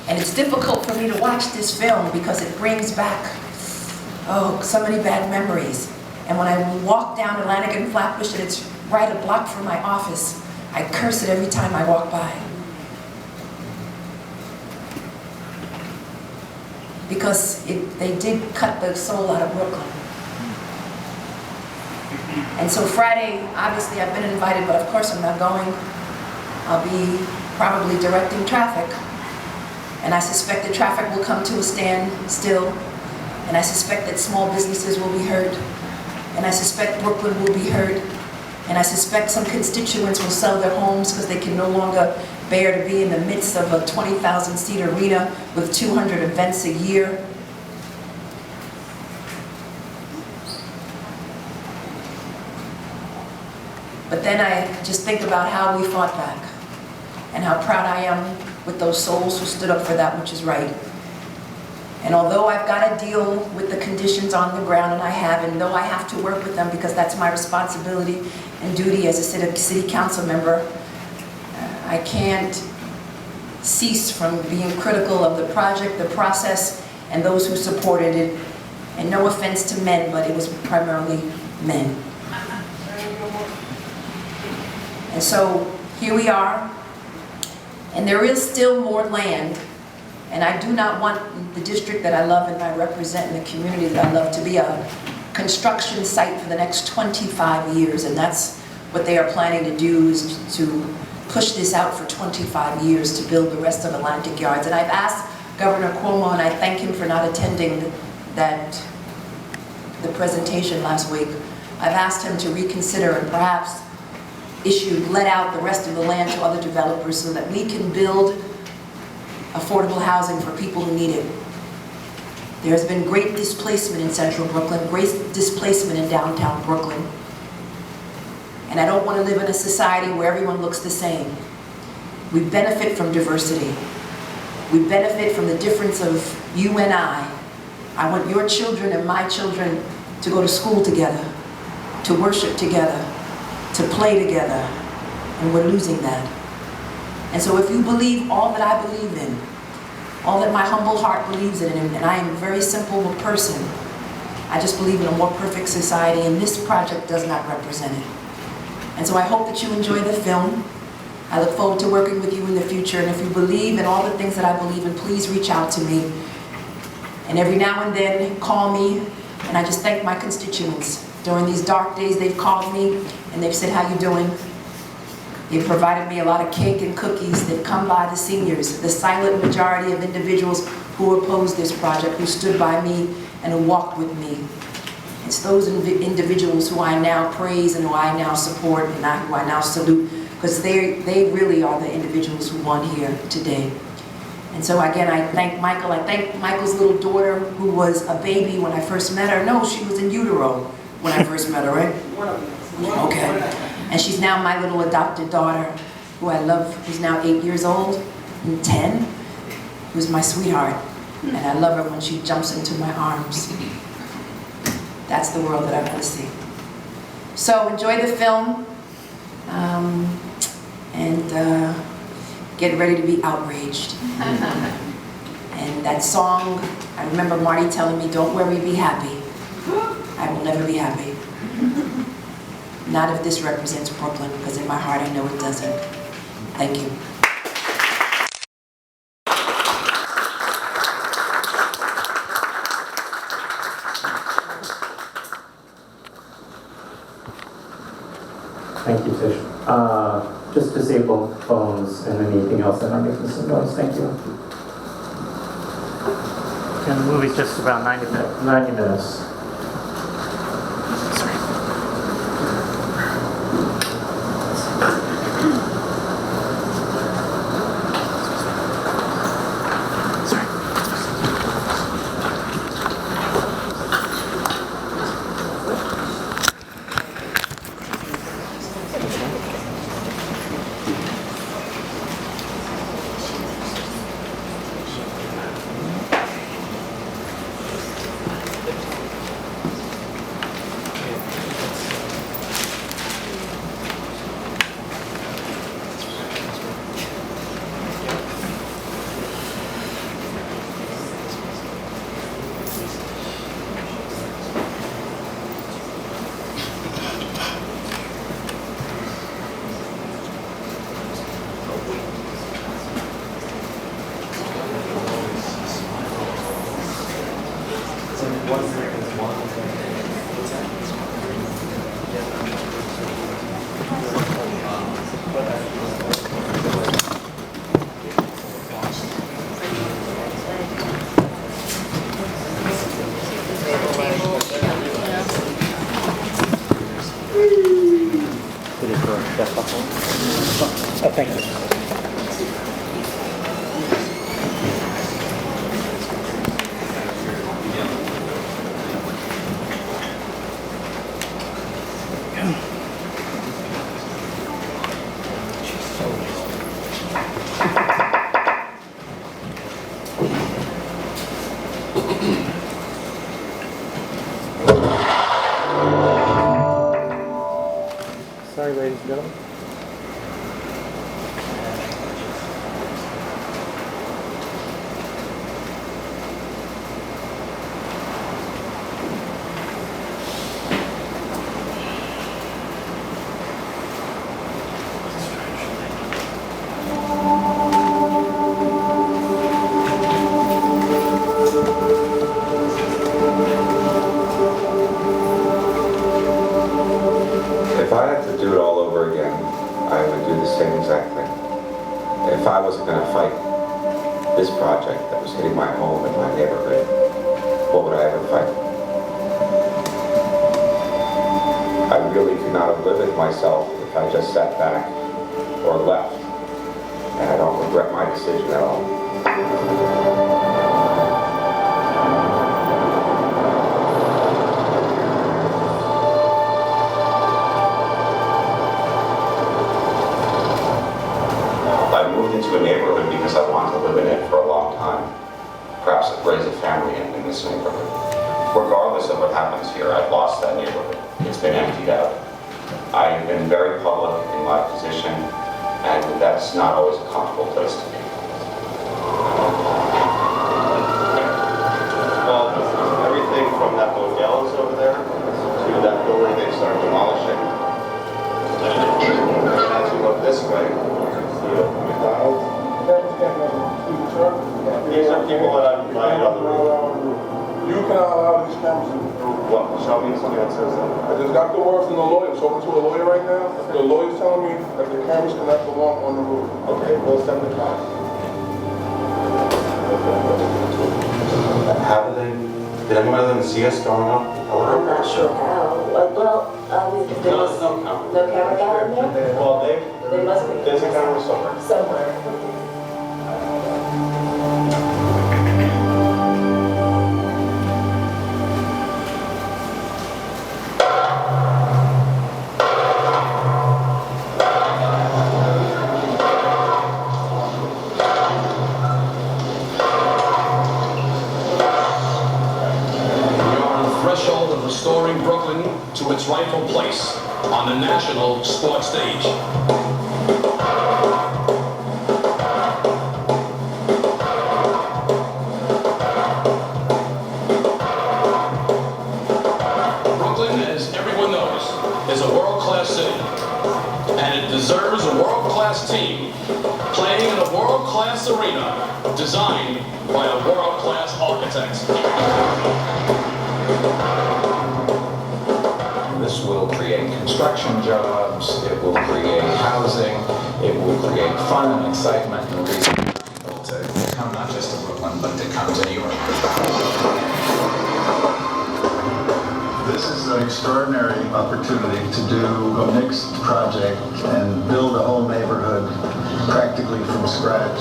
And it's difficult for me to watch this film because it brings back, oh, so many bad memories. And when I walk down Atlantic and Flatbush and it's right a block from my office, I curse it every time I walk by. Because they did cut the soul out of Brooklyn. And so Friday, obviously I've been invited, but of course I'm not going. I'll be probably directing traffic. And I suspect the traffic will come to a standstill. And I suspect that small businesses will be hurt. And I suspect Brooklyn will be hurt. And I suspect some constituents will sell their homes because they can no longer bear to be in the midst of a 20,000-seat arena with 200 events a year. But then I just think about how we fought back and how proud I am with those souls who stood up for that which is right. And although I've got to deal with the conditions on the ground, and I have, and though I have to work with them because that's my responsibility and duty as a city council member, I can't cease from being critical of the project, the process, and those who supported it. And no offense to men, but it was primarily men. And so here we are, and there is still more land, and I do not want the district that I love and I represent and the community that I love to be a construction site for the next 25 years, and that's what they are planning to do, is to push this out for 25 years to build the rest of Atlantic Yards. And I've asked Governor Cuomo, and I thank him for not attending the presentation last week. I've asked him to reconsider and perhaps let out the rest of the land to other developers so that we can build affordable housing for people who need it. There's been great displacement in central Brooklyn, great displacement in downtown Brooklyn. And I don't want to live in a society where everyone looks the same. We benefit from diversity. We benefit from the difference of you and I. I want your children and my children to go to school together, to worship together, to play together, and we're losing that. And so if you believe all that I believe in, all that my humble heart believes in, and I am a very simple person, I just believe in a more perfect society, and this project does not represent it. And so I hope that you enjoy the film. I look forward to working with you in the future, and if you believe in all the things that I believe in, please reach out to me. And every now and then, call me, and I just thank my constituents. During these dark days, they've called me, and they've said, how you doing? They've provided me a lot of cake and cookies. They've come by, the seniors, the silent majority of individuals who opposed this project, who stood by me and who walked with me. It's those individuals who I now praise and who I now support and who I now salute, because they really are the individuals who won here today. And so again, I thank Michael. I thank Michael's little daughter, who was a baby when I first met her. No, she was in utero when I first met her, right? Okay. And she's now my little adopted daughter, who I love, who's now 8 years old, and 10, who's my sweetheart. And I love her when she jumps into my arms. That's the world that I want to see. So enjoy the film, and get ready to be outraged. And that song, I remember Marty telling me, don't worry, be happy. I will never be happy. Not if this represents Brooklyn, because in my heart I know it doesn't. Thank you. Thank you, Tish. Just disable phones and anything else that are making some noise. Thank you. And the movie's just about 90 minutes. 90 minutes. Oh, thank you. Sorry, ladies and gentlemen. If I had to do it all over again, I would do the same exact thing. If I wasn't going to fight this project that was hitting my home and my neighborhood, what would I ever fight? I really could not have lived with myself if I just sat back or left. And I don't regret my decision at all. I moved into a neighborhood because I wanted to live in it for a long time. Perhaps raise a family in this neighborhood. Regardless of what happens here, I've lost that neighborhood. It's been emptied out. I've been very public in my position, and that's not always a comfortable place to be. Well, everything from that motel is over there to that building they started demolishing. And as you look this way, see McDonald's. These are people that I've invited on the roof. You cannot allow these cameras in. What? Show me something that says that. I just got the word from the lawyer, talking to a lawyer right now. The lawyer's telling me that the cameras cannot belong on the roof. Okay, we'll send the car. How did anyone of them see us going up? I'm not sure how. Well, there was no camera down in there? Well, There must be. there's a camera somewhere. Somewhere. Threshold of restoring Brooklyn to its rightful place on the national sports stage. Brooklyn, as everyone knows, is a world-class city, and it deserves a world-class team playing in a world-class arena designed by a world-class architect. This will create construction jobs, it will create housing, it will create fun and excitement and reason for people to come not just to Brooklyn, but to come to New York. This is an extraordinary opportunity to do a mixed project and build a whole neighborhood practically from scratch.